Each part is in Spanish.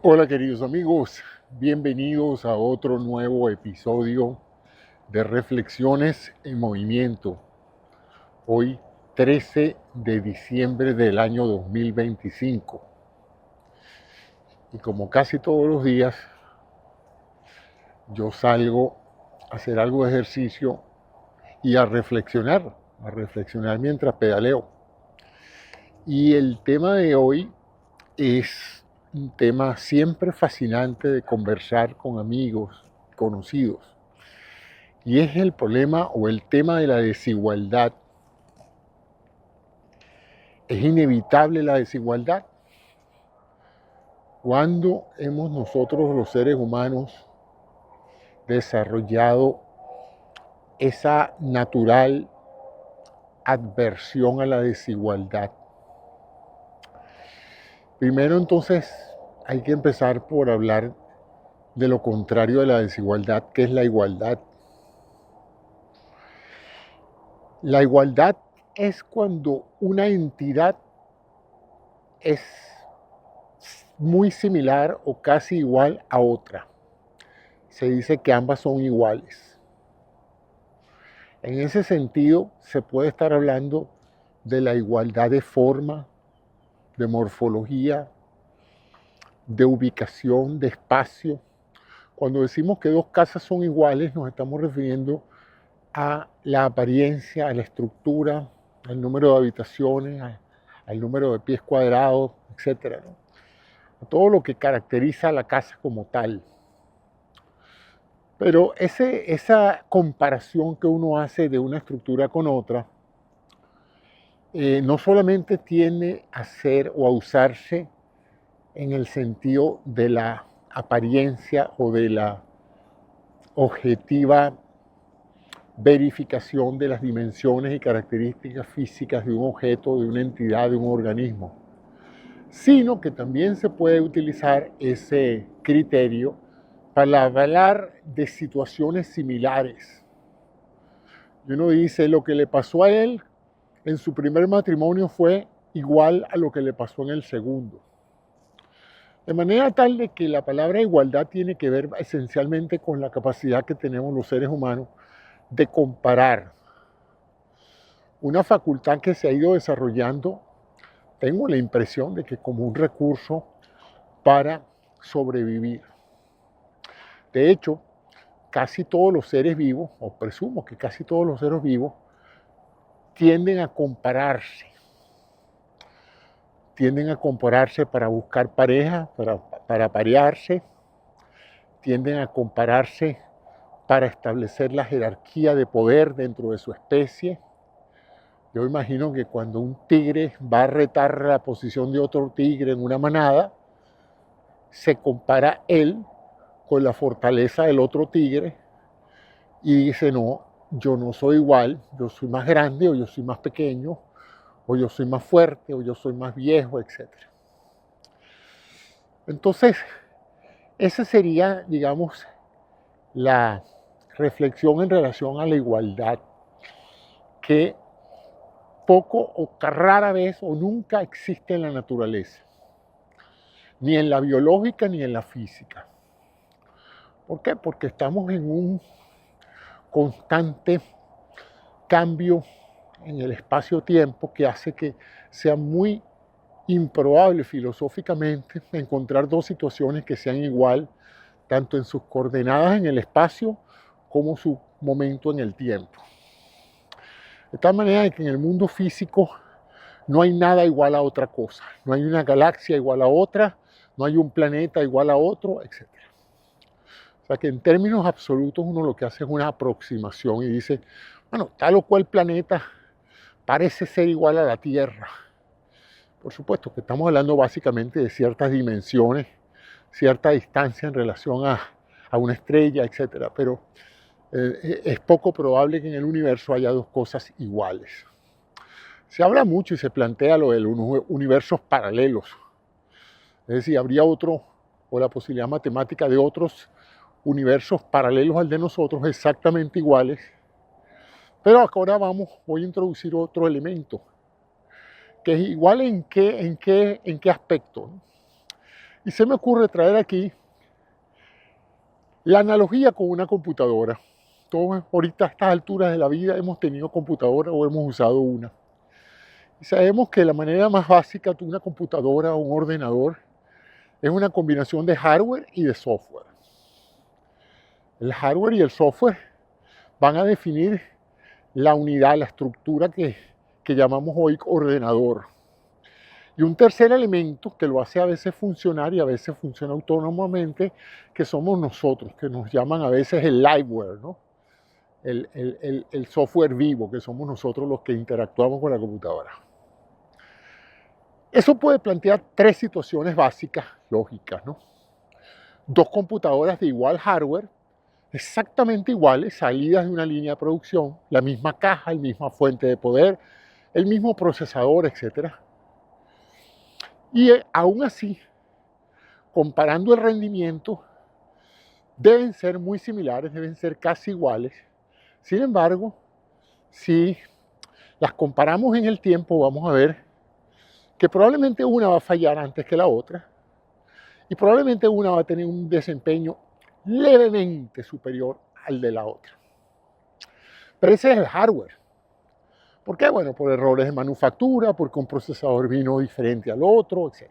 Hola queridos amigos, bienvenidos a otro nuevo episodio de Reflexiones en Movimiento. Hoy 13 de diciembre del año 2025. Y como casi todos los días, yo salgo a hacer algo de ejercicio y a reflexionar mientras pedaleo. Y el tema de hoy es un tema siempre fascinante de conversar con amigos, conocidos. Y es el problema o el tema de la desigualdad. Es inevitable la desigualdad. Cuando hemos nosotros los seres humanos desarrollado esa natural adversión a la desigualdad. Primero entonces hay que empezar por hablar de lo contrario de la desigualdad, que es la igualdad. La igualdad es cuando una entidad es muy similar o casi igual a otra. Se dice que ambas son iguales. En ese sentido, se puede estar hablando de la igualdad de forma, de morfología, de ubicación, de espacio. Cuando decimos que dos casas son iguales, nos estamos refiriendo a la apariencia, a la estructura, al número de habitaciones, al número de pies cuadrados, etc., ¿no? A todo lo que caracteriza a la casa como tal. Pero esa comparación que uno hace de una estructura con otra, no solamente tiene a ser o a usarse en el sentido de la apariencia o de la objetiva verificación de las dimensiones y características físicas de un objeto, de una entidad, de un organismo, sino que también se puede utilizar ese criterio para hablar de situaciones similares. Y uno dice, lo que le pasó a él en su primer matrimonio fue igual a lo que le pasó en el segundo. De manera tal de que la palabra igualdad tiene que ver esencialmente con la capacidad que tenemos los seres humanos de comparar. Una facultad que se ha ido desarrollando, tengo la impresión de que como un recurso para sobrevivir. De hecho, casi todos los seres vivos, o presumo que casi todos los seres vivos, tienden a compararse. Tienden a compararse para buscar pareja, para parearse. Tienden a compararse para establecer la jerarquía de poder dentro de su especie. Yo imagino que cuando un tigre va a retar la posición de otro tigre en una manada, se compara él con la fortaleza del otro tigre y dice, no, yo no soy igual, yo soy más grande o yo soy más pequeño, o yo soy más fuerte o yo soy más viejo, etc. Entonces, esa sería, digamos, la reflexión en relación a la igualdad, que poco o rara vez o nunca existe en la naturaleza, ni en la biológica ni en la física. ¿Por qué? Porque estamos en un constante cambio en el espacio-tiempo que hace que sea muy improbable filosóficamente encontrar dos situaciones que sean igual, tanto en sus coordenadas en el espacio como su momento en el tiempo. De tal manera que en el mundo físico no hay nada igual a otra cosa, no hay una galaxia igual a otra, no hay un planeta igual a otro, etc. O sea que en términos absolutos uno lo que hace es una aproximación y dice, bueno, tal o cual planeta parece ser igual a la Tierra. Por supuesto que estamos hablando básicamente de ciertas dimensiones, cierta distancia en relación a una estrella, etc. Pero es poco probable que en el universo haya dos cosas iguales. Se habla mucho y se plantea lo de los universos paralelos. Es decir, habría otro, o la posibilidad matemática de otros universos paralelos al de nosotros, exactamente iguales. Pero ahora voy a introducir otro elemento, que es igual en qué aspecto, ¿no? Y se me ocurre traer aquí la analogía con una computadora. Todos ahorita a estas alturas de la vida hemos tenido computadora o hemos usado una. Y sabemos que la manera más básica de una computadora o un ordenador es una combinación de hardware y de software. El hardware y el software van a definir la unidad, la estructura que llamamos hoy ordenador. Y un tercer elemento que lo hace a veces funcionar y a veces funciona autónomamente, que somos nosotros, que nos llaman a veces el liveware, ¿no? El software vivo, que somos nosotros los que interactuamos con la computadora. Eso puede plantear tres situaciones básicas, lógicas, ¿no? Dos computadoras de igual hardware, exactamente iguales, salidas de una línea de producción, la misma caja, la misma fuente de poder, el mismo procesador, etc. Y aún así, comparando el rendimiento, deben ser muy similares, deben ser casi iguales. Sin embargo, si las comparamos en el tiempo, vamos a ver que probablemente una va a fallar antes que la otra y probablemente una va a tener un desempeño levemente superior al de la otra. Pero ese es el hardware. ¿Por qué? Bueno, por errores de manufactura, porque un procesador vino diferente al otro, etc.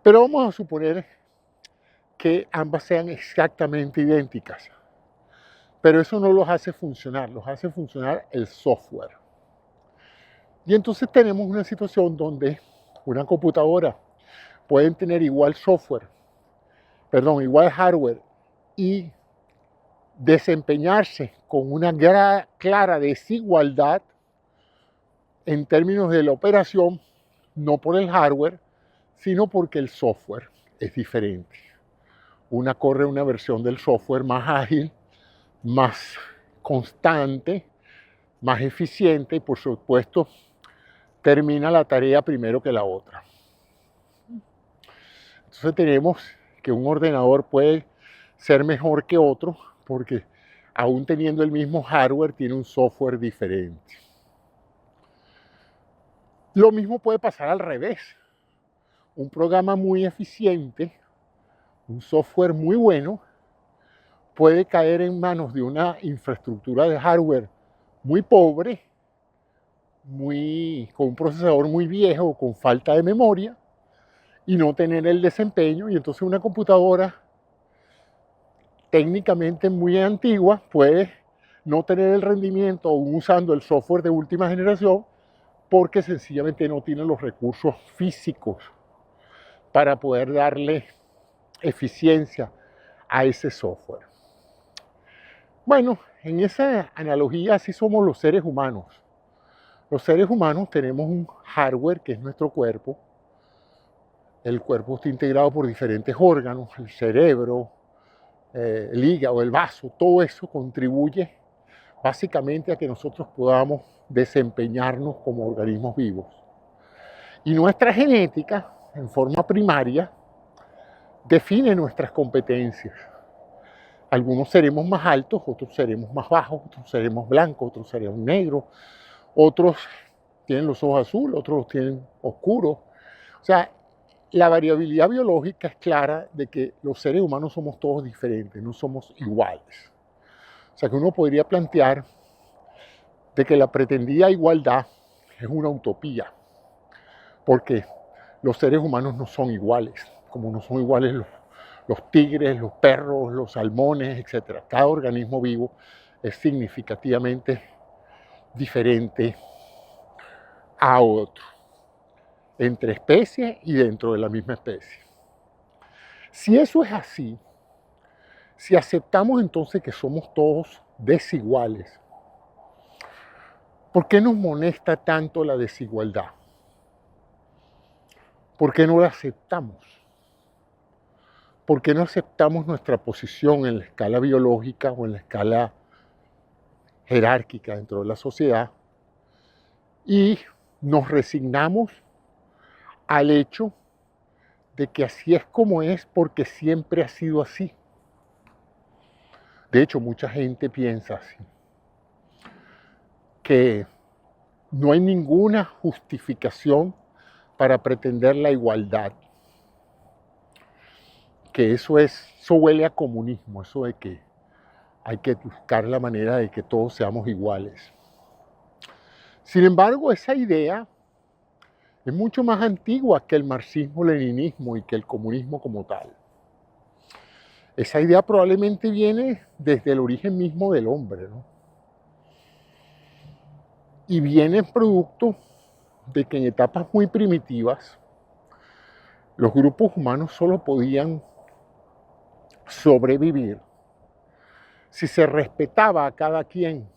Pero vamos a suponer que ambas sean exactamente idénticas. Pero eso no los hace funcionar el software. Y entonces tenemos una situación donde una computadora puede tener igual hardware y desempeñarse con una clara desigualdad en términos de la operación, no por el hardware, sino porque el software es diferente. Una corre una versión del software más ágil, más constante, más eficiente y por supuesto termina la tarea primero que la otra. Entonces tenemos que un ordenador puede ser mejor que otro porque aún teniendo el mismo hardware tiene un software diferente. Lo mismo puede pasar al revés. Un programa muy eficiente, un software muy bueno, puede caer en manos de una infraestructura de hardware muy pobre, con un procesador muy viejo, con falta de memoria, y no tener el desempeño, y entonces una computadora técnicamente muy antigua puede no tener el rendimiento aún usando el software de última generación porque sencillamente no tiene los recursos físicos para poder darle eficiencia a ese software. Bueno, en esa analogía así somos los seres humanos. Los seres humanos tenemos un hardware que es nuestro cuerpo. El cuerpo está integrado por diferentes órganos, el cerebro, el hígado, el vaso, todo eso contribuye básicamente a que nosotros podamos desempeñarnos como organismos vivos. Y nuestra genética, en forma primaria, define nuestras competencias. Algunos seremos más altos, otros seremos más bajos, otros seremos blancos, otros seremos negros, otros tienen los ojos azules, otros los tienen oscuros. O sea, la variabilidad biológica es clara de que los seres humanos somos todos diferentes, no somos iguales. O sea que uno podría plantear de que la pretendida igualdad es una utopía, porque los seres humanos no son iguales, como no son iguales los tigres, los perros, los salmones, etc. Cada organismo vivo es significativamente diferente a otro, entre especies y dentro de la misma especie. Si eso es así, si aceptamos entonces que somos todos desiguales, ¿por qué nos molesta tanto la desigualdad? ¿Por qué no la aceptamos? ¿Por qué no aceptamos nuestra posición en la escala biológica o en la escala jerárquica dentro de la sociedad y nos resignamos al hecho de que así es como es porque siempre ha sido así? De hecho, mucha gente piensa así, que no hay ninguna justificación para pretender la igualdad. que eso huele a comunismo, eso de que hay que buscar la manera de que todos seamos iguales. Sin embargo, esa idea es mucho más antigua que el marxismo-leninismo y que el comunismo como tal. Esa idea probablemente viene desde el origen mismo del hombre, ¿no? Y viene producto de que en etapas muy primitivas los grupos humanos solo podían sobrevivir si se respetaba a cada quien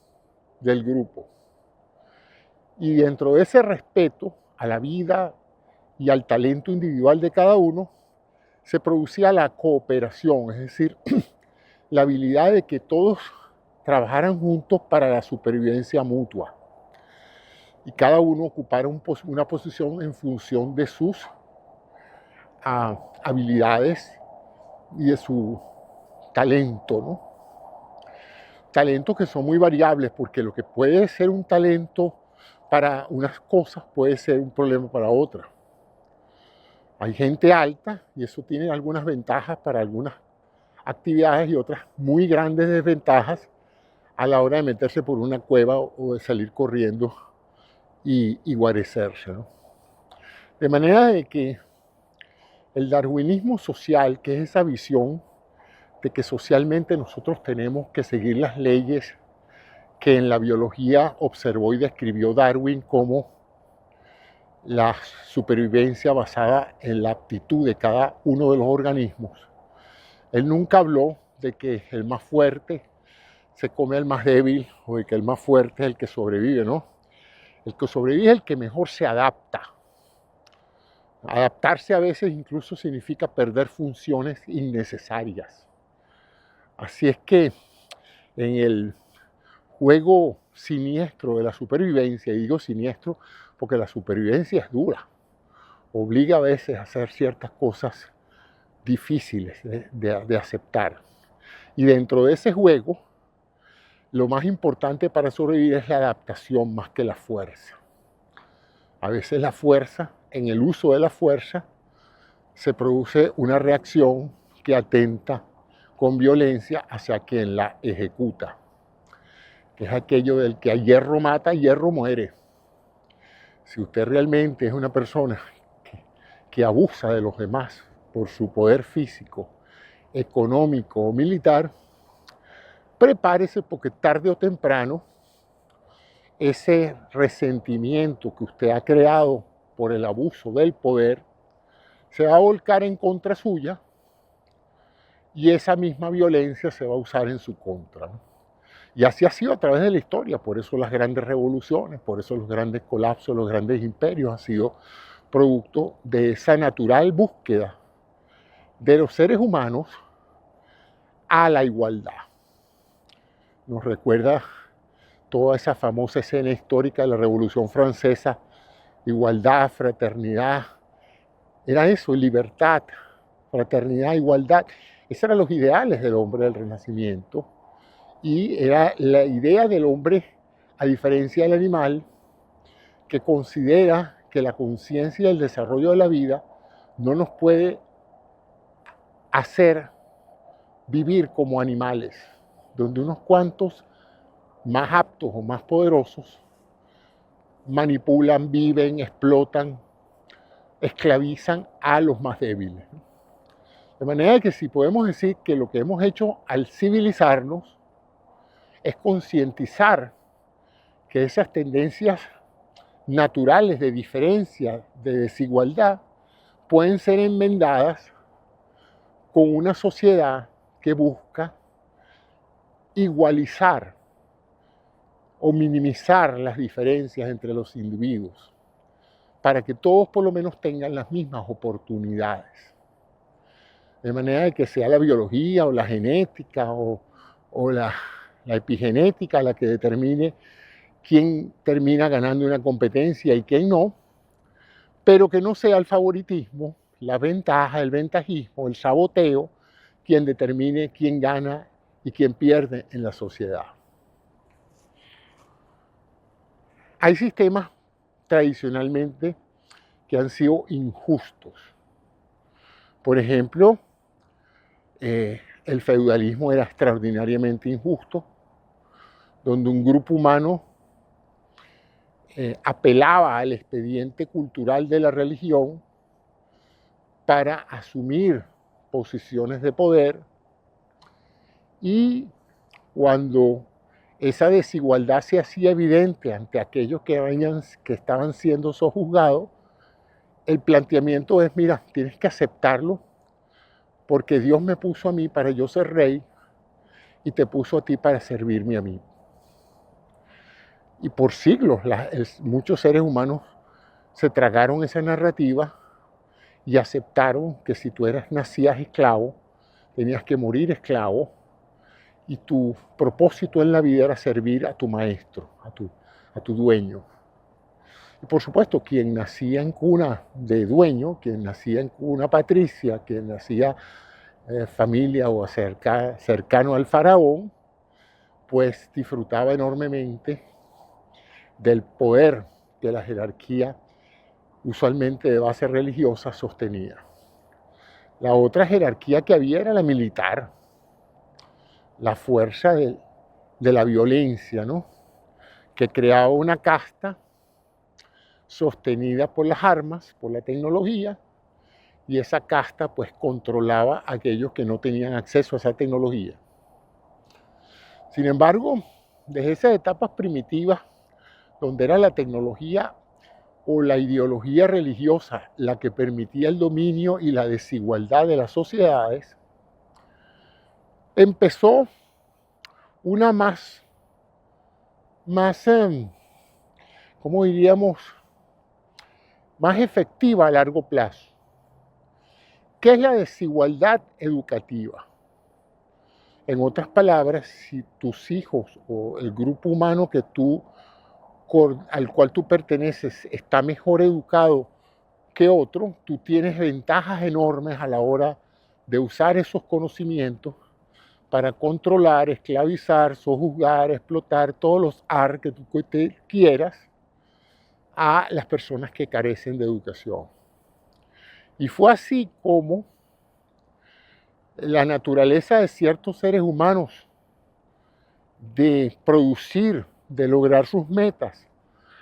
del grupo. Y dentro de ese respeto a la vida y al talento individual de cada uno, se producía la cooperación, es decir, la habilidad de que todos trabajaran juntos para la supervivencia mutua y cada uno ocupara una posición en función de sus habilidades y de su talento, ¿no? Talentos que son muy variables, porque lo que puede ser un talento para unas cosas puede ser un problema para otras. Hay gente alta y eso tiene algunas ventajas para algunas actividades y otras muy grandes desventajas a la hora de meterse por una cueva o de salir corriendo y guarecerse, ¿no? De manera de que el darwinismo social, que es esa visión de que socialmente nosotros tenemos que seguir las leyes que en la biología observó y describió Darwin como la supervivencia basada en la aptitud de cada uno de los organismos. Él nunca habló de que el más fuerte se come al más débil o de que el más fuerte es el que sobrevive, ¿no? El que sobrevive es el que mejor se adapta. Adaptarse a veces incluso significa perder funciones innecesarias. Así es que en el juego siniestro de la supervivencia, y digo siniestro porque la supervivencia es dura, obliga a veces a hacer ciertas cosas difíciles de aceptar. Y dentro de ese juego, lo más importante para sobrevivir es la adaptación más que la fuerza. A veces la fuerza, en el uso de la fuerza, se produce una reacción que atenta con violencia hacia quien la ejecuta. Que es aquello del que a hierro mata, hierro muere. Si usted realmente es una persona que abusa de los demás por su poder físico, económico o militar, prepárese porque tarde o temprano ese resentimiento que usted ha creado por el abuso del poder se va a volcar en contra suya y esa misma violencia se va a usar en su contra, ¿no? Y así ha sido a través de la historia, por eso las grandes revoluciones, por eso los grandes colapsos, los grandes imperios han sido producto de esa natural búsqueda de los seres humanos a la igualdad. Nos recuerda toda esa famosa escena histórica de la Revolución Francesa, igualdad, fraternidad, era eso, libertad, fraternidad, igualdad. Esos eran los ideales del hombre del Renacimiento y era la idea del hombre, a diferencia del animal, que considera que la conciencia y el desarrollo de la vida no nos puede hacer vivir como animales, donde unos cuantos más aptos o más poderosos manipulan, viven, explotan, esclavizan a los más débiles. De manera que si podemos decir que lo que hemos hecho al civilizarnos es concientizar que esas tendencias naturales de diferencia, de desigualdad, pueden ser enmendadas con una sociedad que busca igualizar o minimizar las diferencias entre los individuos para que todos por lo menos tengan las mismas oportunidades. De manera que sea la biología o la genética o la epigenética la que determine quién termina ganando una competencia y quién no, pero que no sea el favoritismo, la ventaja, el ventajismo, el saboteo, quien determine quién gana y quién pierde en la sociedad. Hay sistemas tradicionalmente que han sido injustos. Por ejemplo, el feudalismo era extraordinariamente injusto, donde un grupo humano apelaba al expediente cultural de la religión para asumir posiciones de poder, y cuando esa desigualdad se hacía evidente ante aquellos que estaban siendo sojuzgados, el planteamiento es: mira, tienes que aceptarlo porque Dios me puso a mí para yo ser rey y te puso a ti para servirme a mí. Y por siglos muchos seres humanos se tragaron esa narrativa y aceptaron que si tú nacías esclavo, tenías que morir esclavo, y tu propósito en la vida era servir a tu maestro, a tu dueño. Y por supuesto, quien nacía en cuna de dueño, quien nacía en cuna patricia, quien nacía familia o cercano al faraón, pues disfrutaba enormemente del poder que la jerarquía, usualmente de base religiosa, sostenía. La otra jerarquía que había era la militar, la fuerza de la violencia, ¿no? Que creaba una casta sostenida por las armas, por la tecnología, y esa casta pues controlaba a aquellos que no tenían acceso a esa tecnología. Sin embargo, desde esas etapas primitivas, donde era la tecnología o la ideología religiosa la que permitía el dominio y la desigualdad de las sociedades, empezó una más ¿cómo diríamos?, más efectiva a largo plazo. ¿Qué es la desigualdad educativa? En otras palabras, si tus hijos o el grupo humano al cual tú perteneces está mejor educado que otro, tú tienes ventajas enormes a la hora de usar esos conocimientos para controlar, esclavizar, sojuzgar, explotar todos los que tú quieras a las personas que carecen de educación. Y fue así como la naturaleza de ciertos seres humanos de producir, de lograr sus metas,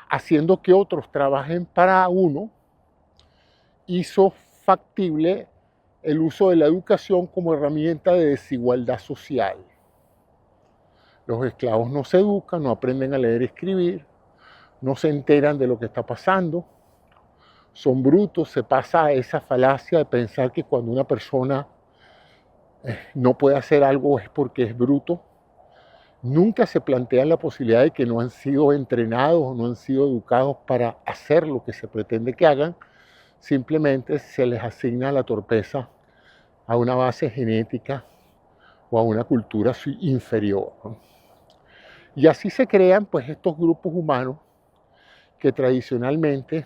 haciendo que otros trabajen para uno, hizo factible el uso de la educación como herramienta de desigualdad social. Los esclavos no se educan, no aprenden a leer y escribir, no se enteran de lo que está pasando, son brutos. Se pasa a esa falacia de pensar que cuando una persona no puede hacer algo es porque es bruto. Nunca se plantean la posibilidad de que no han sido entrenados o no han sido educados para hacer lo que se pretende que hagan. Simplemente se les asigna la torpeza a una base genética o a una cultura inferior, ¿no? Y así se crean pues estos grupos humanos que tradicionalmente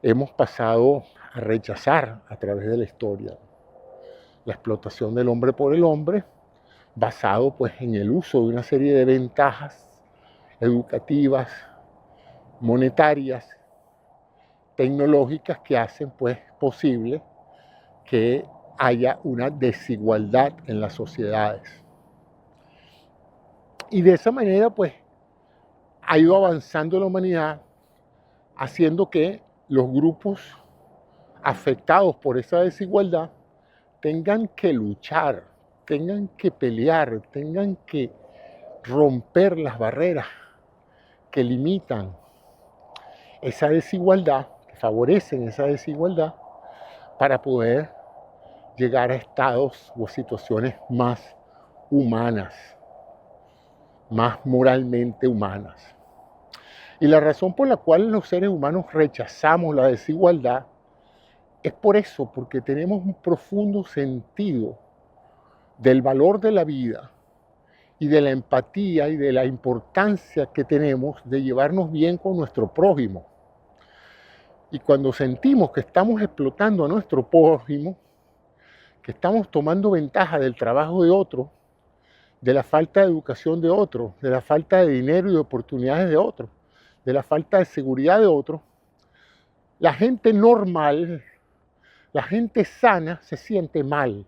hemos pasado a rechazar a través de la historia. La explotación del hombre por el hombre, basado pues en el uso de una serie de ventajas educativas, monetarias, tecnológicas, que hacen pues posible que haya una desigualdad en las sociedades. Y de esa manera pues ha ido avanzando la humanidad, haciendo que los grupos afectados por esa desigualdad tengan que luchar, tengan que pelear, tengan que romper las barreras que limitan esa desigualdad, que favorecen esa desigualdad, para poder llegar a estados o situaciones más humanas, más moralmente humanas. Y la razón por la cual los seres humanos rechazamos la desigualdad es por eso, porque tenemos un profundo sentido del valor de la vida y de la empatía y de la importancia que tenemos de llevarnos bien con nuestro prójimo. Y cuando sentimos que estamos explotando a nuestro prójimo, que estamos tomando ventaja del trabajo de otro, de la falta de educación de otro, de la falta de dinero y de oportunidades de otro, de la falta de seguridad de otro, la gente normal, la gente sana se siente mal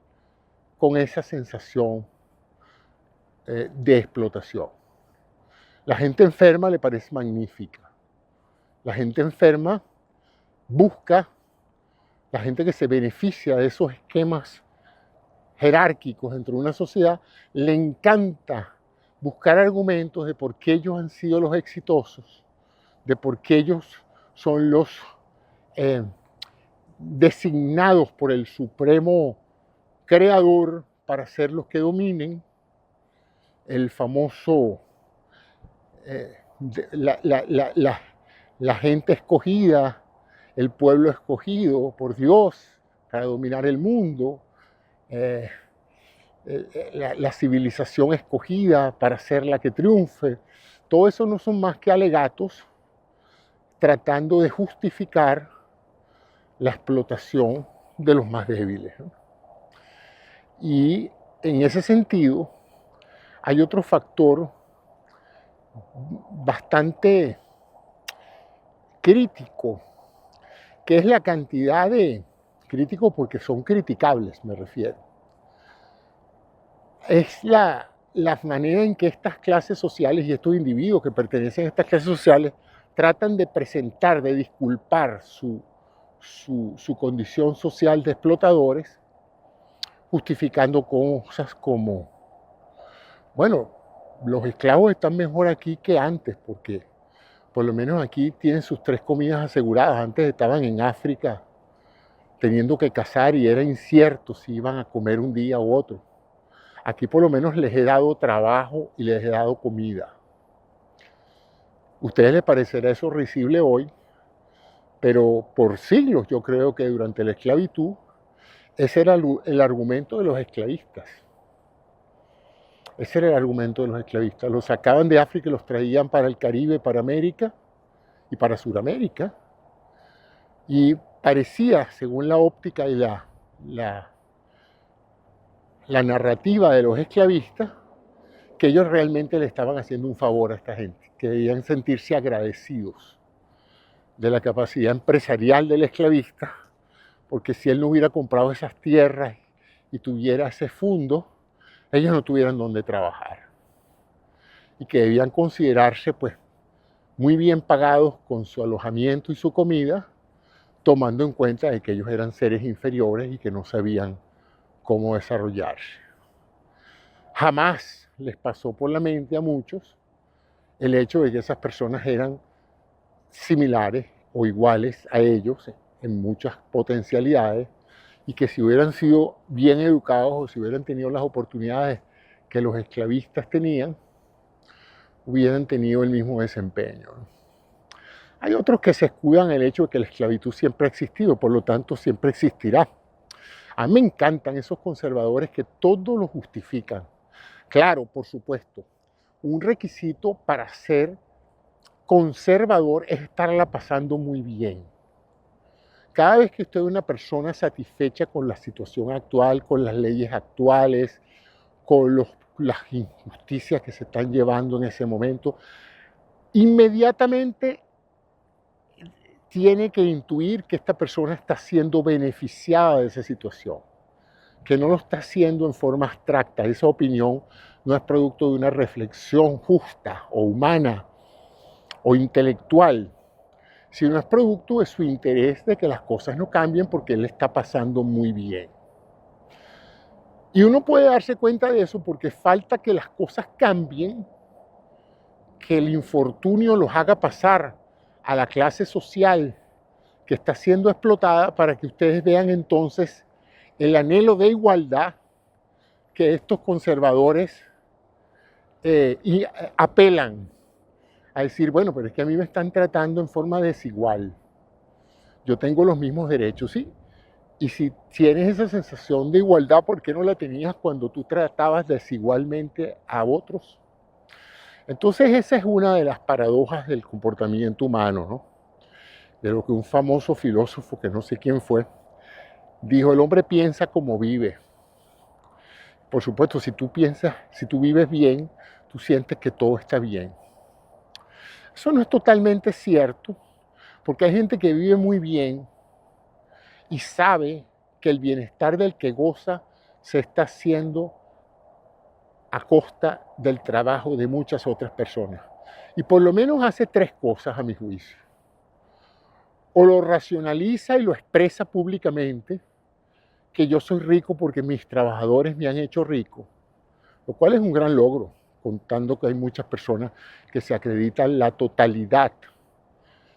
con esa sensación de explotación. La gente enferma le parece magnífica. La gente enferma busca, la gente que se beneficia de esos esquemas jerárquicos dentro de una sociedad, le encanta buscar argumentos de por qué ellos han sido los exitosos, de por qué ellos son los designados por el supremo creador para ser los que dominen el famoso la gente escogida, el pueblo escogido por Dios para dominar el mundo, la civilización escogida para ser la que triunfe. Todo eso no son más que alegatos tratando de justificar la explotación de los más débiles. Y en ese sentido, hay otro factor bastante crítico, que es la cantidad de críticos, porque son criticables, me refiero. Es la manera en que estas clases sociales y estos individuos que pertenecen a estas clases sociales tratan de presentar, de disculpar su condición social de explotadores, justificando cosas como, bueno, los esclavos están mejor aquí que antes, porque por lo menos aquí tienen sus 3 comidas aseguradas. Antes estaban en África teniendo que cazar y era incierto si iban a comer un día u otro. Aquí por lo menos les he dado trabajo y les he dado comida. A ustedes les parecerá eso risible hoy, pero por siglos yo creo que durante la esclavitud ese era el argumento de los esclavistas. Ese era el argumento de los esclavistas. Los sacaban de África y los traían para el Caribe, para América y para Sudamérica. Y parecía, según la óptica y la narrativa de los esclavistas, que ellos realmente le estaban haciendo un favor a esta gente, que debían sentirse agradecidos de la capacidad empresarial del esclavista, porque si él no hubiera comprado esas tierras y tuviera ese fondo, ellos no tuvieran dónde trabajar. Y que debían considerarse pues muy bien pagados con su alojamiento y su comida, tomando en cuenta de que ellos eran seres inferiores y que no sabían cómo desarrollarse. Jamás les pasó por la mente a muchos el hecho de que esas personas eran similares o iguales a ellos en muchas potencialidades y que si hubieran sido bien educados o si hubieran tenido las oportunidades que los esclavistas tenían, hubieran tenido el mismo desempeño. Hay otros que se escudan el hecho de que la esclavitud siempre ha existido, por lo tanto siempre existirá. A mí me encantan esos conservadores que todo lo justifican. Claro, por supuesto, un requisito para ser conservador es estarla pasando muy bien. Cada vez que usted ve una persona satisfecha con la situación actual, con las leyes actuales, con las injusticias que se están llevando en ese momento, inmediatamente tiene que intuir que esta persona está siendo beneficiada de esa situación, que no lo está haciendo en forma abstracta. Esa opinión no es producto de una reflexión justa o humana o intelectual, sino es producto de su interés de que las cosas no cambien porque él está pasando muy bien. Y uno puede darse cuenta de eso porque falta que las cosas cambien, que el infortunio los haga pasar a la clase social que está siendo explotada, para que ustedes vean entonces el anhelo de igualdad que estos conservadores apelan a decir, bueno, pero es que a mí me están tratando en forma desigual. Yo tengo los mismos derechos, ¿sí? Y si tienes esa sensación de igualdad, ¿por qué no la tenías cuando tú tratabas desigualmente a otros? Entonces esa es una de las paradojas del comportamiento humano, ¿no? De lo que un famoso filósofo, que no sé quién fue, dijo: el hombre piensa como vive. Por supuesto, si tú vives bien, tú sientes que todo está bien. Eso no es totalmente cierto, porque hay gente que vive muy bien y sabe que el bienestar del que goza se está haciendo a costa del trabajo de muchas otras personas. Y por lo menos hace tres cosas a mi juicio. O lo racionaliza y lo expresa públicamente, que yo soy rico porque mis trabajadores me han hecho rico, lo cual es un gran logro, contando que hay muchas personas que se acreditan la totalidad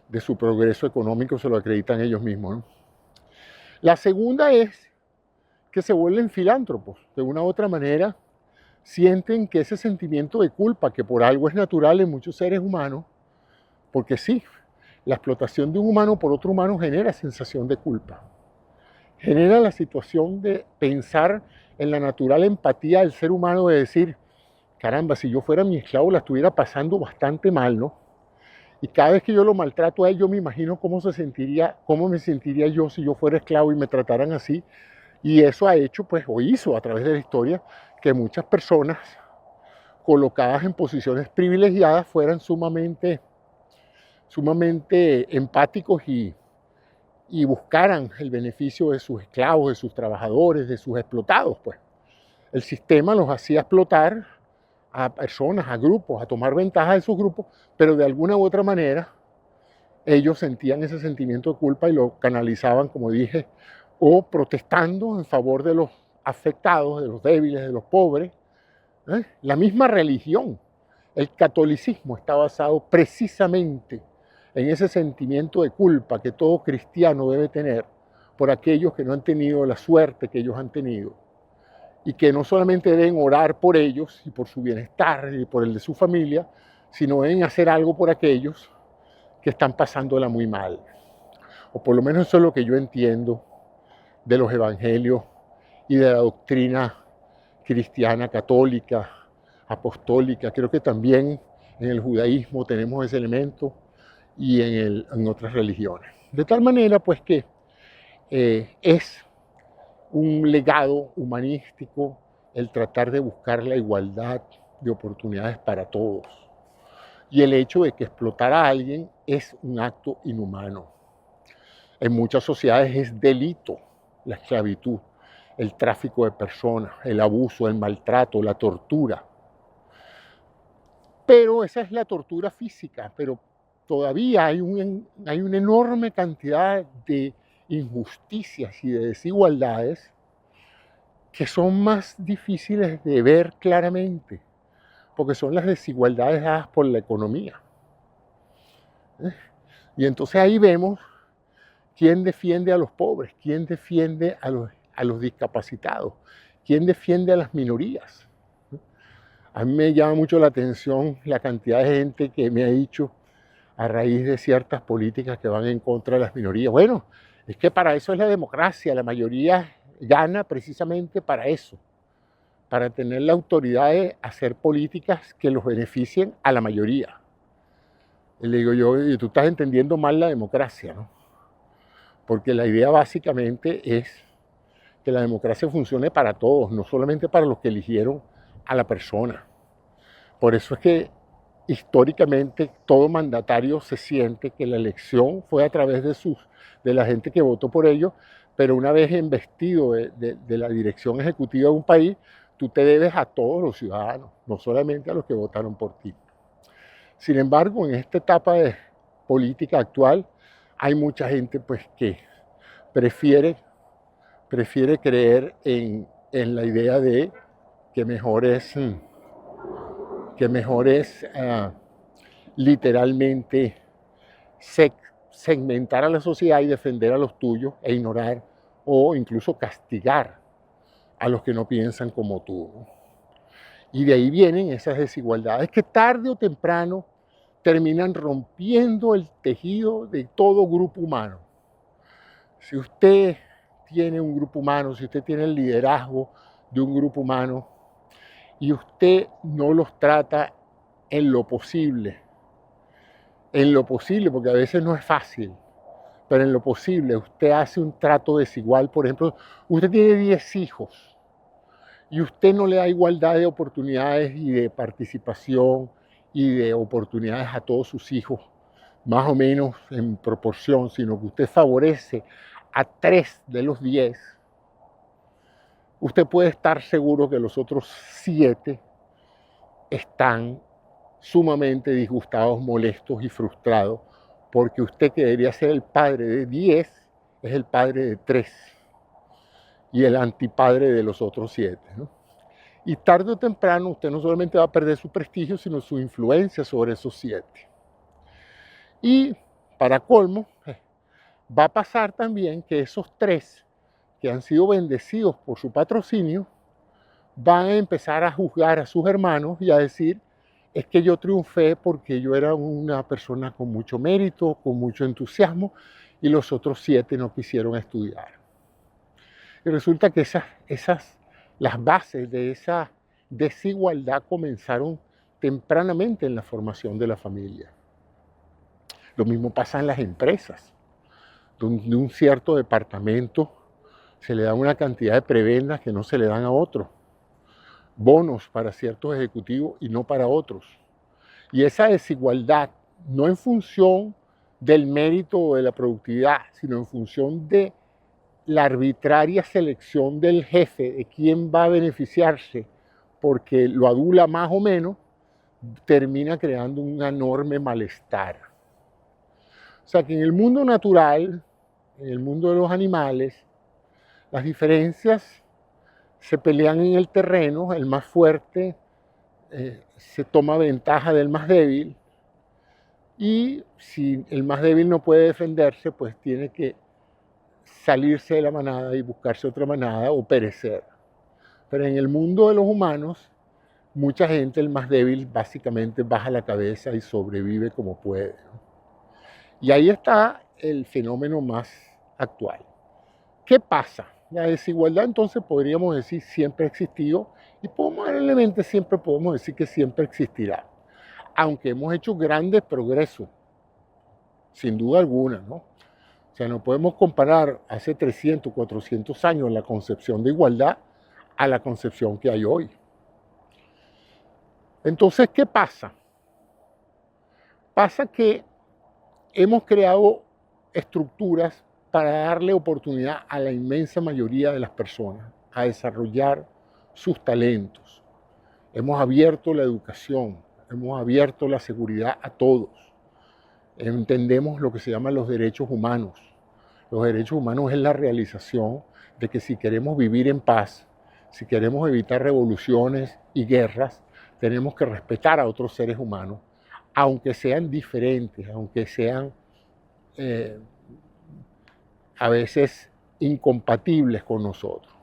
de su progreso económico, se lo acreditan ellos mismos, ¿no? La segunda es que se vuelven filántropos. De una u otra manera, sienten que ese sentimiento de culpa, que por algo es natural en muchos seres humanos, porque sí, la explotación de un humano por otro humano genera sensación de culpa. Genera la situación de pensar en la natural empatía del ser humano, de decir, caramba, si yo fuera mi esclavo la estuviera pasando bastante mal, ¿no? Y cada vez que yo lo maltrato a él, yo me imagino cómo me sentiría yo si yo fuera esclavo y me trataran así. Y eso ha hecho, pues, o hizo a través de la historia, que muchas personas colocadas en posiciones privilegiadas fueran sumamente empáticos y buscaran el beneficio de sus esclavos, de sus trabajadores, de sus explotados, pues. El sistema los hacía explotar a personas, a grupos, a tomar ventaja de esos grupos, pero de alguna u otra manera ellos sentían ese sentimiento de culpa y lo canalizaban, como dije, o protestando en favor de los afectados, de los débiles, de los pobres. La misma religión, el catolicismo, está basado precisamente en ese sentimiento de culpa que todo cristiano debe tener por aquellos que no han tenido la suerte que ellos han tenido, y que no solamente deben orar por ellos y por su bienestar y por el de su familia, sino deben hacer algo por aquellos que están pasándola muy mal. O por lo menos eso es lo que yo entiendo de los evangelios y de la doctrina cristiana, católica, apostólica. Creo que también en el judaísmo tenemos ese elemento y en otras religiones. De tal manera, pues, que es un legado humanístico el tratar de buscar la igualdad de oportunidades para todos. Y el hecho de que explotar a alguien es un acto inhumano. En muchas sociedades es delito la esclavitud, el tráfico de personas, el abuso, el maltrato, la tortura. Pero esa es la tortura física, pero todavía hay una enorme cantidad de injusticias y de desigualdades que son más difíciles de ver claramente, porque son las desigualdades dadas por la economía. Y entonces ahí vemos quién defiende a los pobres, quién defiende a los discapacitados, quién defiende a las minorías. A mí me llama mucho la atención la cantidad de gente que me ha dicho a raíz de ciertas políticas que van en contra de las minorías. Bueno, es que para eso es la democracia, la mayoría gana precisamente para eso, para tener la autoridad de hacer políticas que los beneficien a la mayoría. Y le digo yo, y tú estás entendiendo mal la democracia, ¿no? Porque la idea básicamente es que la democracia funcione para todos, no solamente para los que eligieron a la persona. Por eso es que históricamente todo mandatario se siente que la elección fue a través de la gente que votó por ellos, pero una vez investido de la dirección ejecutiva de un país, tú te debes a todos los ciudadanos, no solamente a los que votaron por ti. Sin embargo, en esta etapa de política actual, hay mucha gente, pues, que prefiere creer en la idea de que mejor es literalmente segmentar a la sociedad y defender a los tuyos e ignorar o incluso castigar a los que no piensan como tú. Y de ahí vienen esas desigualdades que tarde o temprano terminan rompiendo el tejido de todo grupo humano. Si usted tiene un grupo humano, si usted tiene el liderazgo de un grupo humano y usted no los trata en lo posible, porque a veces no es fácil, pero en lo posible usted hace un trato desigual. Por ejemplo, usted tiene 10 hijos y usted no le da igualdad de oportunidades y de participación y de oportunidades a todos sus hijos, más o menos en proporción, sino que usted favorece a 3 de los 10, usted puede estar seguro que los otros 7 están sumamente disgustados, molestos y frustrados, porque usted, que debería ser el padre de 10, es el padre de 3 y el antipadre de los otros 7, ¿no? Y tarde o temprano usted no solamente va a perder su prestigio, sino su influencia sobre esos 7. Y para colmo, va a pasar también que esos 3 que han sido bendecidos por su patrocinio van a empezar a juzgar a sus hermanos y a decir: es que yo triunfé porque yo era una persona con mucho mérito, con mucho entusiasmo, y los otros 7 no quisieron estudiar. Y resulta que las bases de esa desigualdad comenzaron tempranamente en la formación de la familia. Lo mismo pasa en las empresas, donde un cierto departamento se le da una cantidad de prebendas que no se le dan a otros, bonos para ciertos ejecutivos y no para otros. Y esa desigualdad, no en función del mérito o de la productividad, sino en función de la arbitraria selección del jefe de quién va a beneficiarse porque lo adula más o menos, termina creando un enorme malestar. O sea que en el mundo natural, en el mundo de los animales, las diferencias se pelean en el terreno, el más fuerte se toma ventaja del más débil, y si el más débil no puede defenderse, pues tiene que salirse de la manada y buscarse otra manada o perecer. Pero en el mundo de los humanos, mucha gente, el más débil, básicamente baja la cabeza y sobrevive como puede, ¿no? Y ahí está el fenómeno más actual. ¿Qué pasa? La desigualdad, entonces, podríamos decir siempre ha existido, y probablemente siempre podemos decir que siempre existirá, aunque hemos hecho grandes progresos, sin duda alguna, ¿no? O sea, no podemos comparar hace 300, 400 años la concepción de igualdad a la concepción que hay hoy. Entonces, ¿qué pasa? Pasa que hemos creado estructuras para darle oportunidad a la inmensa mayoría de las personas a desarrollar sus talentos. Hemos abierto la educación, hemos abierto la seguridad a todos. Entendemos lo que se llaman los derechos humanos. Los derechos humanos es la realización de que si queremos vivir en paz, si queremos evitar revoluciones y guerras, tenemos que respetar a otros seres humanos, aunque sean diferentes, aunque sean a veces incompatibles con nosotros.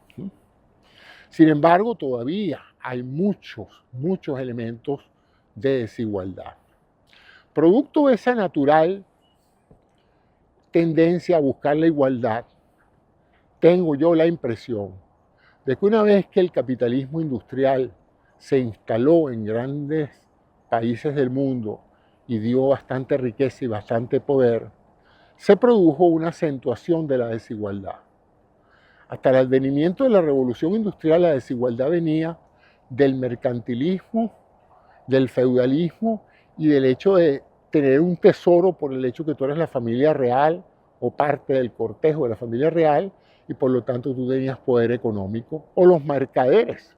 Sin embargo, todavía hay muchos elementos de desigualdad. Producto de esa natural tendencia a buscar la igualdad, tengo yo la impresión de que una vez que el capitalismo industrial se instaló en grandes países del mundo y dio bastante riqueza y bastante poder, se produjo una acentuación de la desigualdad. Hasta el advenimiento de la revolución industrial, la desigualdad venía del mercantilismo, del feudalismo y del hecho de tener un tesoro por el hecho que tú eres la familia real o parte del cortejo de la familia real, y por lo tanto tú tenías poder económico, o los mercaderes,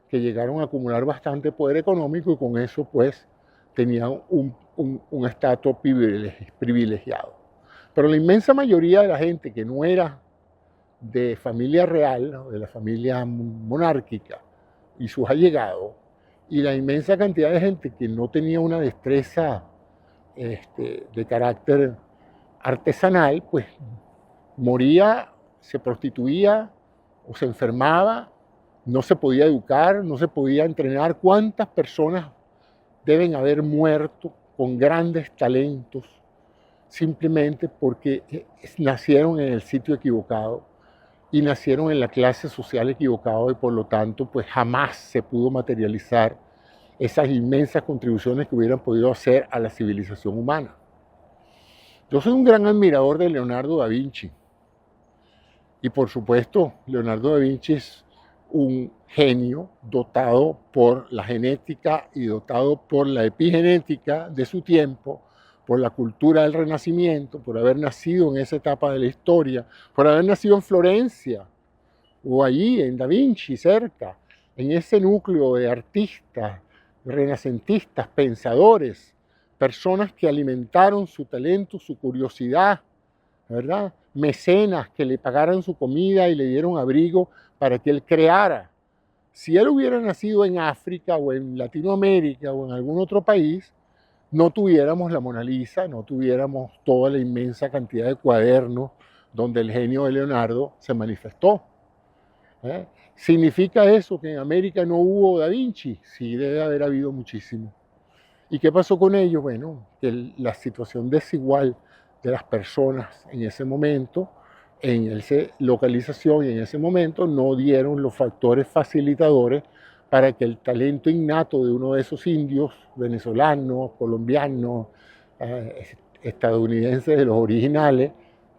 que llegaron a acumular bastante poder económico y con eso pues tenían un estatus privilegiado. Pero la inmensa mayoría de la gente que no era de familia real, ¿no?, de la familia monárquica y sus allegados, y la inmensa cantidad de gente que no tenía una destreza de carácter artesanal, pues moría, se prostituía o se enfermaba, no se podía educar, no se podía entrenar. ¿Cuántas personas deben haber muerto con grandes talentos simplemente porque nacieron en el sitio equivocado y nacieron en la clase social equivocada, y por lo tanto pues jamás se pudo materializar esas inmensas contribuciones que hubieran podido hacer a la civilización humana? Yo soy un gran admirador de Leonardo da Vinci, y por supuesto Leonardo da Vinci es un genio dotado por la genética y dotado por la epigenética de su tiempo, por la cultura del Renacimiento, por haber nacido en esa etapa de la historia, por haber nacido en Florencia, o allí en Da Vinci, cerca, en ese núcleo de artistas, renacentistas, pensadores, personas que alimentaron su talento, su curiosidad, ¿verdad? Mecenas que le pagaran su comida y le dieron abrigo para que él creara. Si él hubiera nacido en África o en Latinoamérica o en algún otro país, no tuviéramos la Mona Lisa, no tuviéramos toda la inmensa cantidad de cuadernos donde el genio de Leonardo se manifestó. ¿Eh? ¿Significa eso que en América no hubo Da Vinci? Sí, debe haber habido muchísimo. ¿Y qué pasó con ellos? Bueno, que la situación desigual de las personas en ese momento, en esa localización y en ese momento, no dieron los factores facilitadores para que el talento innato de uno de esos indios, venezolanos, colombianos, estadounidenses de los originales,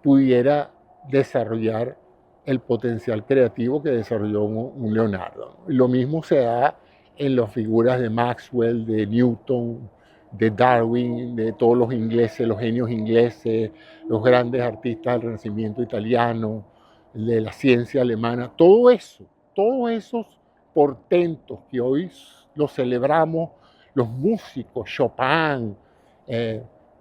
pudiera desarrollar el potencial creativo que desarrolló un Leonardo. Lo mismo se da en las figuras de Maxwell, de Newton, de Darwin, de todos los ingleses, los genios ingleses, los grandes artistas del Renacimiento italiano, de la ciencia alemana, todos esos portentos que hoy los celebramos, los músicos, Chopin,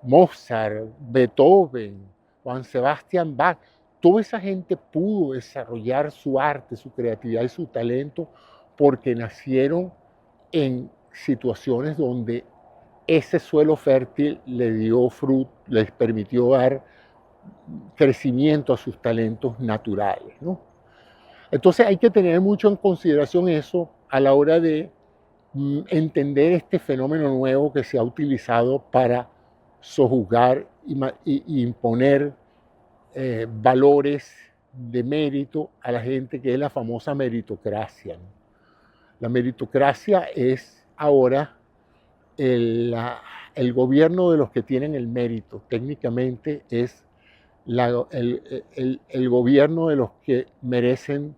Mozart, Beethoven, Juan Sebastián Bach, toda esa gente pudo desarrollar su arte, su creatividad y su talento porque nacieron en situaciones donde ese suelo fértil le dio fruto, les permitió dar crecimiento a sus talentos naturales, ¿no? Entonces hay que tener mucho en consideración eso a la hora de entender este fenómeno nuevo que se ha utilizado para sojuzgar y imponer valores de mérito a la gente, que es la famosa meritocracia, ¿no? La meritocracia es ahora el gobierno de los que tienen el mérito. Técnicamente es el gobierno de los que merecen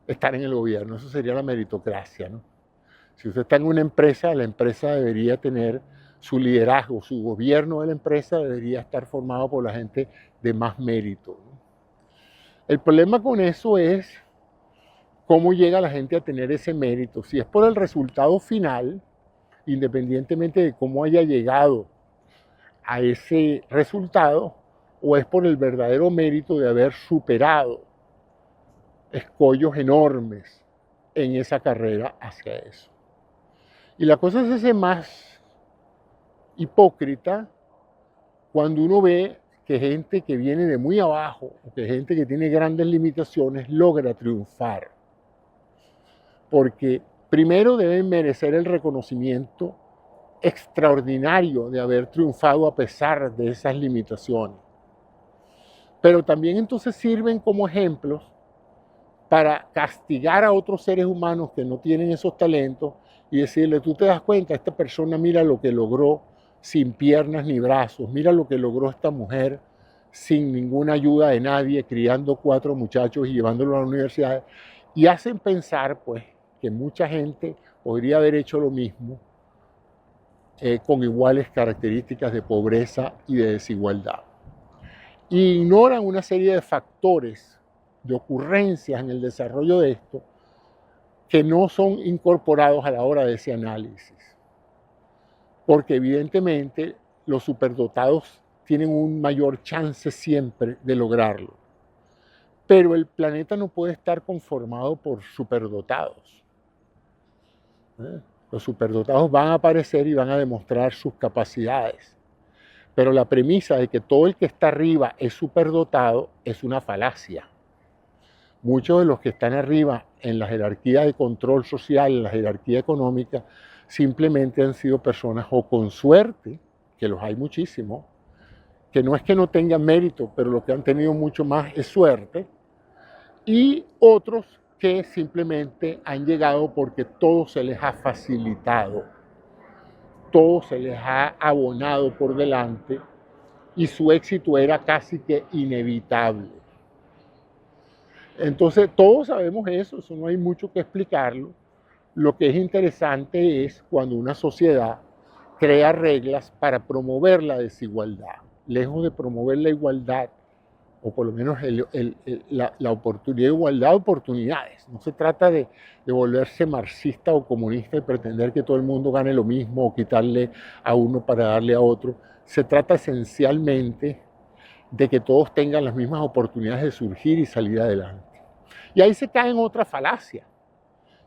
estar en el gobierno. Eso sería la meritocracia, ¿no? Si usted está en una empresa, la empresa debería tener su liderazgo, su gobierno de la empresa debería estar formado por la gente de más mérito, ¿no? El problema con eso es cómo llega la gente a tener ese mérito. Si es por el resultado final, independientemente de cómo haya llegado a ese resultado, o es por el verdadero mérito de haber superado escollos enormes en esa carrera hacia eso. Y la cosa se hace más hipócrita cuando uno ve que gente que viene de muy abajo, o que gente que tiene grandes limitaciones, logra triunfar. Porque primero deben merecer el reconocimiento extraordinario de haber triunfado a pesar de esas limitaciones. Pero también entonces sirven como ejemplos para castigar a otros seres humanos que no tienen esos talentos y decirle, tú te das cuenta, esta persona mira lo que logró sin piernas ni brazos, mira lo que logró esta mujer sin ninguna ayuda de nadie, criando 4 muchachos y llevándolos a la universidad, y hacen pensar pues que mucha gente podría haber hecho lo mismo con iguales características de pobreza y de desigualdad. Y ignoran una serie de factores, de ocurrencias en el desarrollo de esto, que no son incorporados a la hora de ese análisis. Porque evidentemente los superdotados tienen un mayor chance siempre de lograrlo. Pero el planeta no puede estar conformado por superdotados. Los superdotados van a aparecer y van a demostrar sus capacidades. Pero la premisa de que todo el que está arriba es superdotado es una falacia. Muchos de los que están arriba en la jerarquía de control social, en la jerarquía económica, simplemente han sido personas o con suerte, que los hay muchísimos, que no es que no tengan mérito, pero lo que han tenido mucho más es suerte, y otros que simplemente han llegado porque todo se les ha facilitado, todo se les ha abonado por delante y su éxito era casi que inevitable. Entonces todos sabemos eso no hay mucho que explicarlo. Lo que es interesante es cuando una sociedad crea reglas para promover la desigualdad. Lejos de promover la igualdad, o por lo menos la oportunidad, igualdad de oportunidades. No se trata de volverse marxista o comunista y pretender que todo el mundo gane lo mismo o quitarle a uno para darle a otro. Se trata esencialmente de que todos tengan las mismas oportunidades de surgir y salir adelante. Y ahí se cae en otra falacia,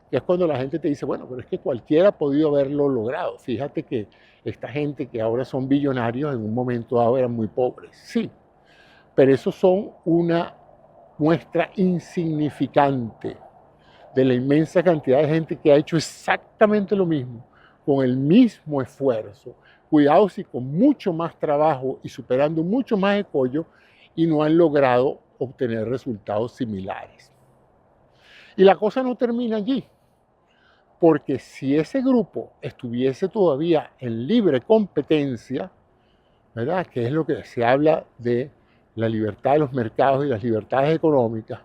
que es cuando la gente te dice, bueno, pero es que cualquiera ha podido haberlo logrado. Fíjate que esta gente que ahora son billonarios en un momento dado eran muy pobres. Sí, pero esos son una muestra insignificante de la inmensa cantidad de gente que ha hecho exactamente lo mismo, con el mismo esfuerzo, cuidado si con mucho más trabajo y superando mucho más escollo, y no han logrado obtener resultados similares. Y la cosa no termina allí, porque si ese grupo estuviese todavía en libre competencia, ¿verdad?, que es lo que se habla de la libertad de los mercados y las libertades económicas,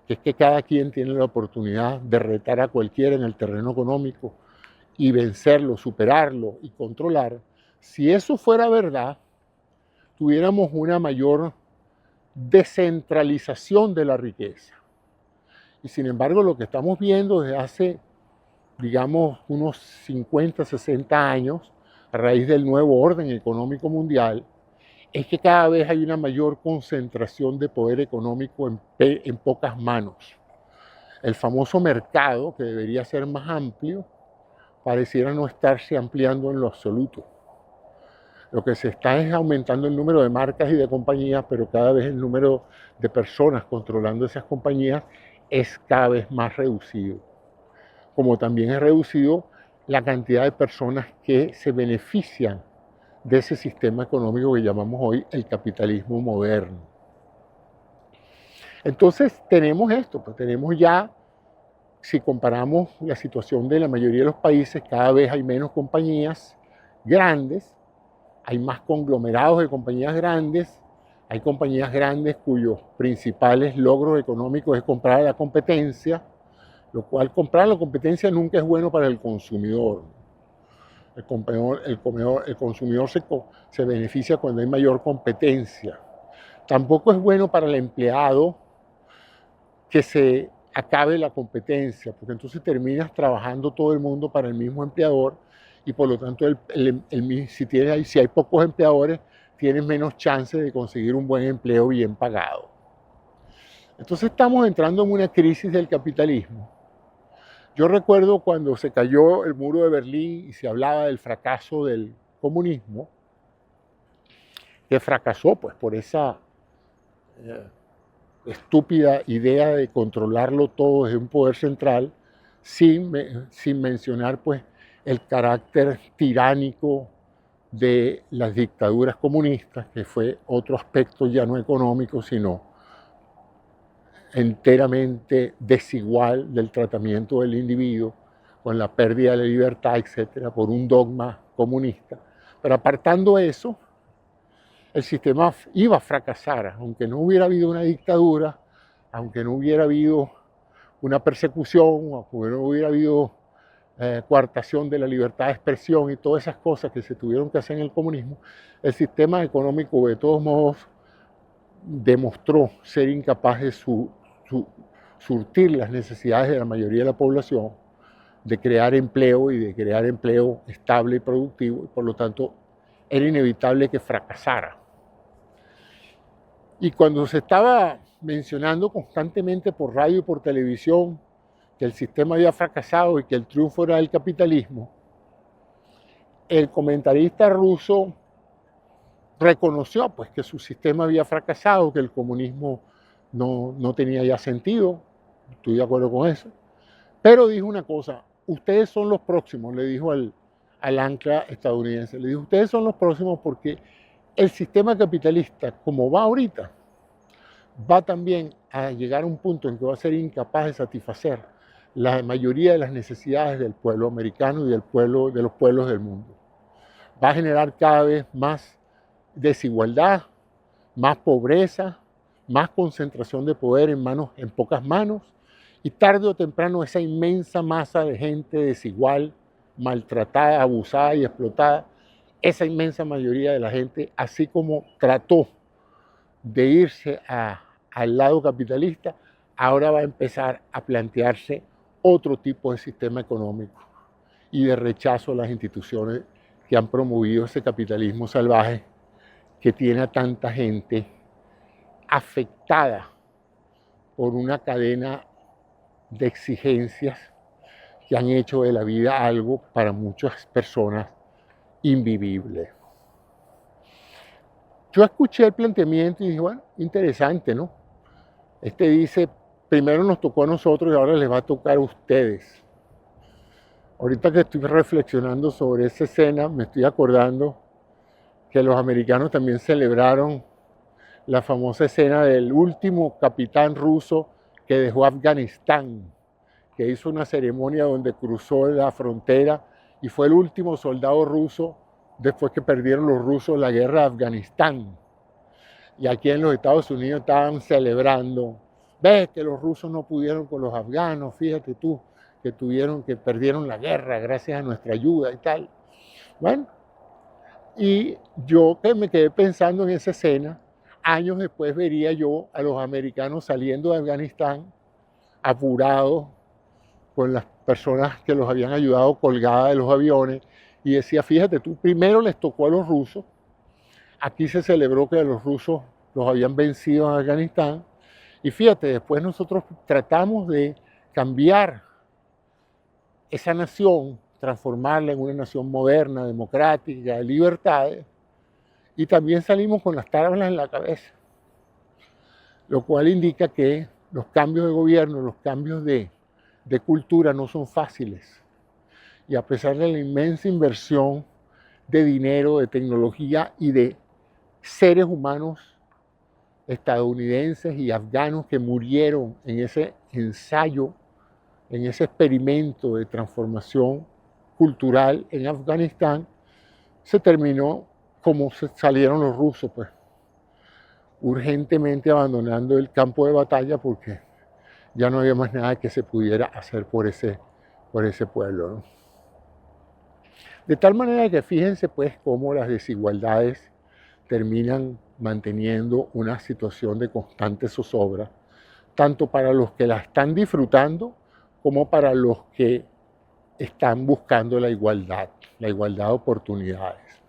que es que cada quien tiene la oportunidad de retar a cualquiera en el terreno económico y vencerlo, superarlo y controlar. Si eso fuera verdad, tuviéramos una mayor descentralización de la riqueza. Y sin embargo, lo que estamos viendo desde hace, digamos, unos 50, 60 años, a raíz del nuevo orden económico mundial, es que cada vez hay una mayor concentración de poder económico en pocas manos. El famoso mercado, que debería ser más amplio, pareciera no estarse ampliando en lo absoluto. Lo que se está es aumentando el número de marcas y de compañías, pero cada vez el número de personas controlando esas compañías es cada vez más reducido. Como también es reducido la cantidad de personas que se benefician de ese sistema económico que llamamos hoy el capitalismo moderno. Entonces tenemos esto, pues tenemos ya, si comparamos la situación de la mayoría de los países, cada vez hay menos compañías grandes, hay más conglomerados de compañías grandes, hay compañías grandes cuyos principales logros económicos es comprar a la competencia, lo cual comprar a la competencia nunca es bueno para el consumidor. El consumidor se beneficia cuando hay mayor competencia. Tampoco es bueno para el empleado que se acabe la competencia, porque entonces terminas trabajando todo el mundo para el mismo empleador y por lo tanto si hay pocos empleadores, tienes menos chance de conseguir un buen empleo bien pagado. Entonces estamos entrando en una crisis del capitalismo. Yo recuerdo cuando se cayó el muro de Berlín y se hablaba del fracaso del comunismo, que fracasó pues por esa estúpida idea de controlarlo todo desde un poder central, sin mencionar pues el carácter tiránico de las dictaduras comunistas, que fue otro aspecto ya no económico, sino enteramente desigual del tratamiento del individuo, con la pérdida de la libertad, etcétera, por un dogma comunista. Pero apartando eso, el sistema iba a fracasar, aunque no hubiera habido una dictadura, aunque no hubiera habido una persecución, aunque no hubiera habido coartación de la libertad de expresión y todas esas cosas que se tuvieron que hacer en el comunismo, el sistema económico de todos modos demostró ser incapaz de surtir las necesidades de la mayoría de la población, de crear empleo y de crear empleo estable y productivo, y por lo tanto era inevitable que fracasara. Y cuando se estaba mencionando constantemente por radio y por televisión que el sistema había fracasado y que el triunfo era el capitalismo, el comentarista ruso reconoció pues que su sistema había fracasado, que el comunismo no tenía ya sentido, estoy de acuerdo con eso, pero dijo una cosa: ustedes son los próximos, le dijo al ancla estadounidense, le dijo, ustedes son los próximos porque el sistema capitalista, como va ahorita, va también a llegar a un punto en que va a ser incapaz de satisfacer la mayoría de las necesidades del pueblo americano y de los pueblos del mundo. Va a generar cada vez más desigualdad, más pobreza, más concentración de poder en pocas manos, y tarde o temprano esa inmensa masa de gente desigual, maltratada, abusada y explotada, esa inmensa mayoría de la gente, así como trató de irse al lado capitalista, ahora va a empezar a plantearse otro tipo de sistema económico y de rechazo a las instituciones que han promovido ese capitalismo salvaje que tiene a tanta gente afectada por una cadena de exigencias que han hecho de la vida algo para muchas personas invivible. Yo escuché el planteamiento y dije, bueno, interesante, ¿no? Este dice, primero nos tocó a nosotros y ahora les va a tocar a ustedes. Ahorita que estoy reflexionando sobre esa escena, me estoy acordando que los americanos también celebraron la famosa escena del último capitán ruso que dejó Afganistán, que hizo una ceremonia donde cruzó la frontera y fue el último soldado ruso después que perdieron los rusos la guerra de Afganistán. Y aquí en los Estados Unidos estaban celebrando, ves que los rusos no pudieron con los afganos, fíjate tú, que perdieron la guerra gracias a nuestra ayuda y tal. Bueno, y yo que me quedé pensando en esa escena, años después vería yo a los americanos saliendo de Afganistán, apurados, con las personas que los habían ayudado colgadas de los aviones, y decía, fíjate tú, primero les tocó a los rusos, aquí se celebró que los rusos los habían vencido en Afganistán, y fíjate, después nosotros tratamos de cambiar esa nación, transformarla en una nación moderna, democrática, de libertades, y también salimos con las tablas en la cabeza, lo cual indica que los cambios de gobierno, los cambios de cultura no son fáciles. Y a pesar de la inmensa inversión de dinero, de tecnología y de seres humanos estadounidenses y afganos que murieron en ese ensayo, en ese experimento de transformación cultural en Afganistán, se terminó como salieron los rusos, pues, urgentemente abandonando el campo de batalla porque ya no había más nada que se pudiera hacer por ese pueblo, ¿no? De tal manera que fíjense pues cómo las desigualdades terminan manteniendo una situación de constante zozobra, tanto para los que la están disfrutando como para los que están buscando la igualdad de oportunidades.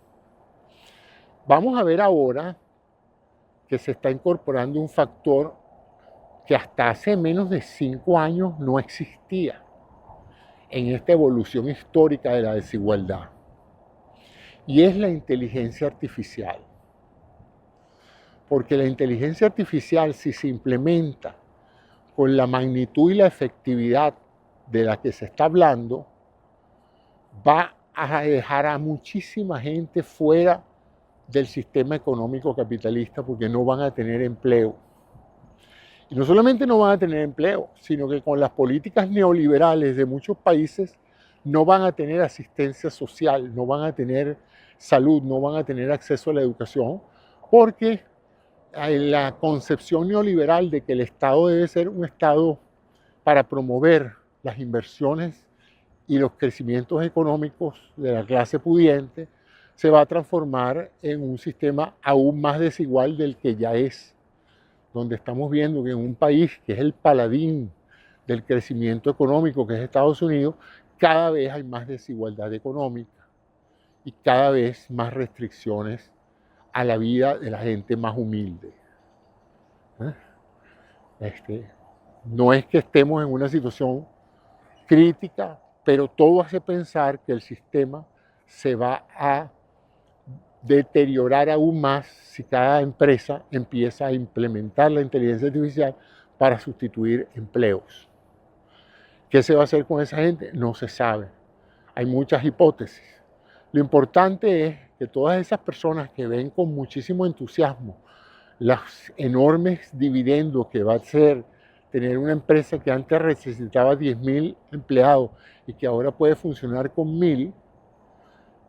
Vamos a ver ahora que se está incorporando un factor que hasta hace menos de 5 años no existía en esta evolución histórica de la desigualdad, y es la inteligencia artificial. Porque la inteligencia artificial, si se implementa con la magnitud y la efectividad de la que se está hablando, va a dejar a muchísima gente fuera del sistema económico capitalista porque no van a tener empleo. Y no solamente no van a tener empleo, sino que con las políticas neoliberales de muchos países no van a tener asistencia social, no van a tener salud, no van a tener acceso a la educación, porque la concepción neoliberal de que el Estado debe ser un Estado para promover las inversiones y los crecimientos económicos de la clase pudiente se va a transformar en un sistema aún más desigual del que ya es, donde estamos viendo que en un país que es el paladín del crecimiento económico, que es Estados Unidos, cada vez hay más desigualdad económica y cada vez más restricciones a la vida de la gente más humilde. No es que estemos en una situación crítica, pero todo hace pensar que el sistema se va a deteriorar aún más si cada empresa empieza a implementar la inteligencia artificial para sustituir empleos. ¿Qué se va a hacer con esa gente? No se sabe. Hay muchas hipótesis. Lo importante es que todas esas personas que ven con muchísimo entusiasmo los enormes dividendos que va a ser tener una empresa que antes necesitaba 10.000 empleados y que ahora puede funcionar con 1.000,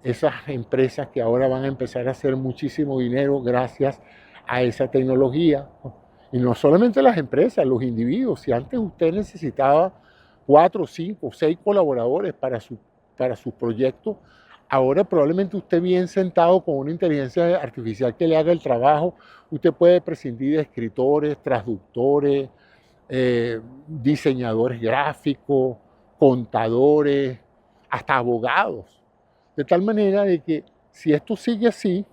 esas empresas que ahora van a empezar a hacer muchísimo dinero gracias a esa tecnología. Y no solamente las empresas, los individuos. Si antes usted necesitaba 4, 5, 6 colaboradores para su proyecto, Ahora probablemente usted bien sentado con una inteligencia artificial que le haga el trabajo, usted puede prescindir de escritores, traductores, diseñadores gráficos, contadores, hasta abogados. De tal manera de que si esto sigue así,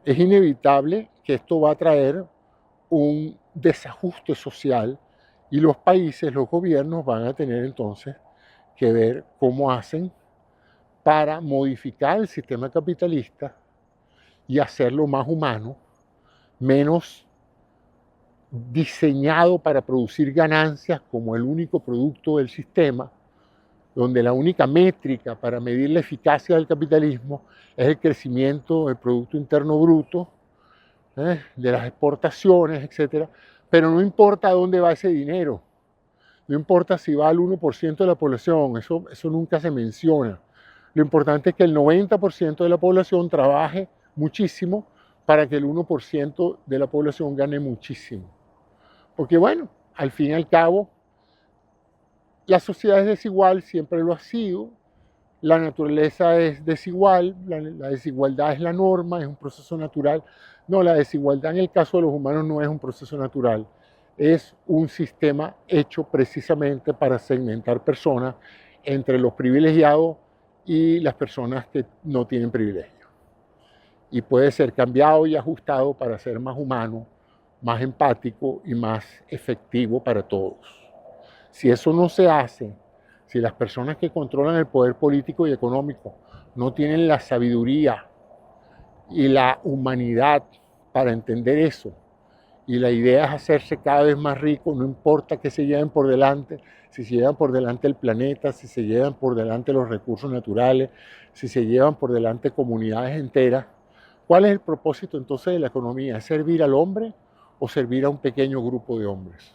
es inevitable que esto va a traer un desajuste social y los países, los gobiernos van a tener entonces que ver cómo hacen para modificar el sistema capitalista y hacerlo más humano, menos diseñado para producir ganancias como el único producto del sistema, donde la única métrica para medir la eficacia del capitalismo es el crecimiento del Producto Interno Bruto, de las exportaciones, etc. Pero no importa a dónde va ese dinero, no importa si va al 1% de la población, eso nunca se menciona. Lo importante es que el 90% de la población trabaje muchísimo para que el 1% de la población gane muchísimo. Porque bueno, al fin y al cabo, la sociedad es desigual, siempre lo ha sido, la naturaleza es desigual, la desigualdad es la norma, es un proceso natural. No, la desigualdad en el caso de los humanos no es un proceso natural, es un sistema hecho precisamente para segmentar personas entre los privilegiados y las personas que no tienen privilegio. Y puede ser cambiado y ajustado para ser más humano, más empático y más efectivo para todos. Si eso no se hace, si las personas que controlan el poder político y económico no tienen la sabiduría y la humanidad para entender eso, y la idea es hacerse cada vez más rico, no importa qué se lleven por delante, si se llevan por delante el planeta, si se llevan por delante los recursos naturales, si se llevan por delante comunidades enteras. ¿Cuál es el propósito entonces de la economía? ¿Es servir al hombre o servir a un pequeño grupo de hombres?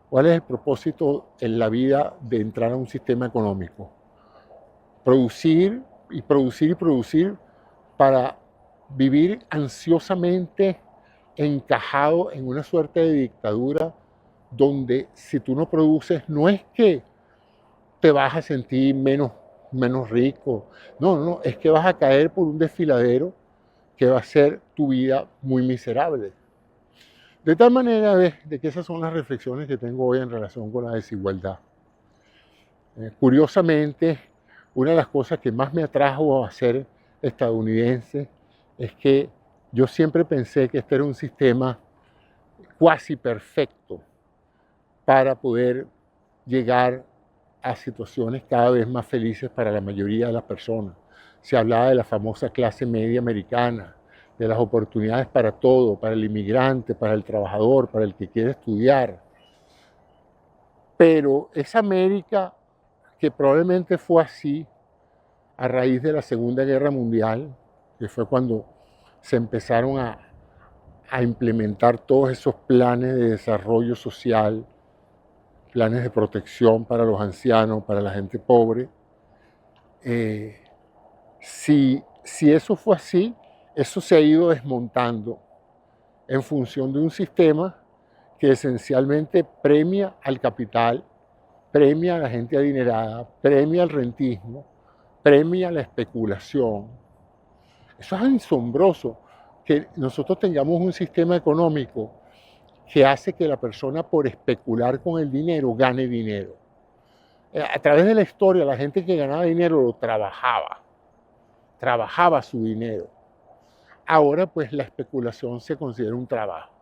¿Cuál es el propósito en la vida de entrar a un sistema económico? Producir y producir y producir para vivir ansiosamente encajado en una suerte de dictadura donde si tú no produces no es que te vas a sentir menos rico, no, es que vas a caer por un desfiladero que va a hacer tu vida muy miserable. De tal manera de que esas son las reflexiones que tengo hoy en relación con la desigualdad. Curiosamente, una de las cosas que más me atrajo a ser estadounidense es que yo siempre pensé que este era un sistema cuasi perfecto para poder llegar a situaciones cada vez más felices para la mayoría de las personas. Se hablaba de la famosa clase media americana, de las oportunidades para todo, para el inmigrante, para el trabajador, para el que quiere estudiar. Pero esa América, que probablemente fue así a raíz de la Segunda Guerra Mundial, que fue cuando se empezaron a implementar todos esos planes de desarrollo social, planes de protección para los ancianos, para la gente pobre. Si eso fue así, eso se ha ido desmontando en función de un sistema que esencialmente premia al capital, premia a la gente adinerada, premia al rentismo, premia la especulación. Eso es asombroso, que nosotros tengamos un sistema económico que hace que la persona por especular con el dinero gane dinero. A través de la historia, la gente que ganaba dinero lo trabajaba su dinero. Ahora pues la especulación se considera un trabajo.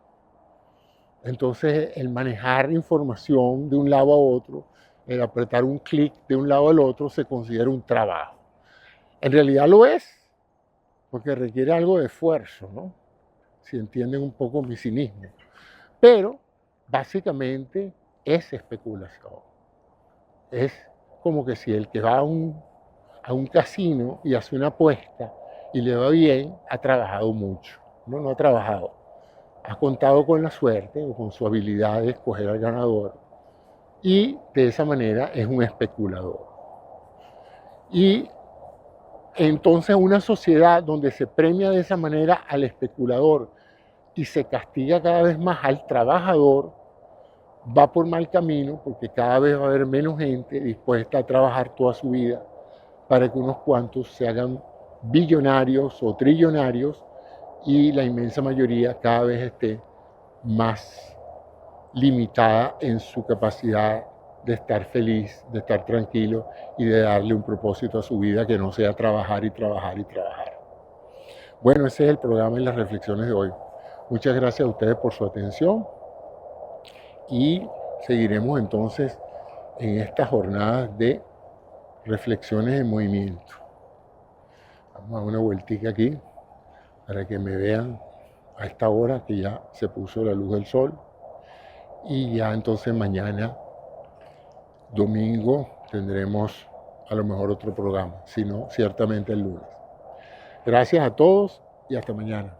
Entonces el manejar información de un lado a otro, el apretar un clic de un lado al otro se considera un trabajo. En realidad lo es, porque requiere algo de esfuerzo, ¿no? Si entienden un poco mi cinismo. Pero básicamente es especulación. Es como que si el que va a un casino y hace una apuesta y le va bien, ha trabajado mucho. No ha trabajado. Ha contado con la suerte o con su habilidad de escoger al ganador. Y de esa manera es un especulador. Y entonces una sociedad donde se premia de esa manera al especulador y se castiga cada vez más al trabajador, va por mal camino porque cada vez va a haber menos gente dispuesta a trabajar toda su vida para que unos cuantos se hagan billonarios o trillonarios y la inmensa mayoría cada vez esté más limitada en su capacidad de estar feliz, de estar tranquilo y de darle un propósito a su vida que no sea trabajar y trabajar y trabajar. Bueno, ese es el programa y las reflexiones de hoy. Muchas gracias a ustedes por su atención y seguiremos entonces en estas jornadas de reflexiones en movimiento. Vamos a dar una vueltica aquí para que me vean a esta hora que ya se puso la luz del sol. Y ya entonces mañana, domingo, tendremos a lo mejor otro programa, si no, ciertamente el lunes. Gracias a todos y hasta mañana.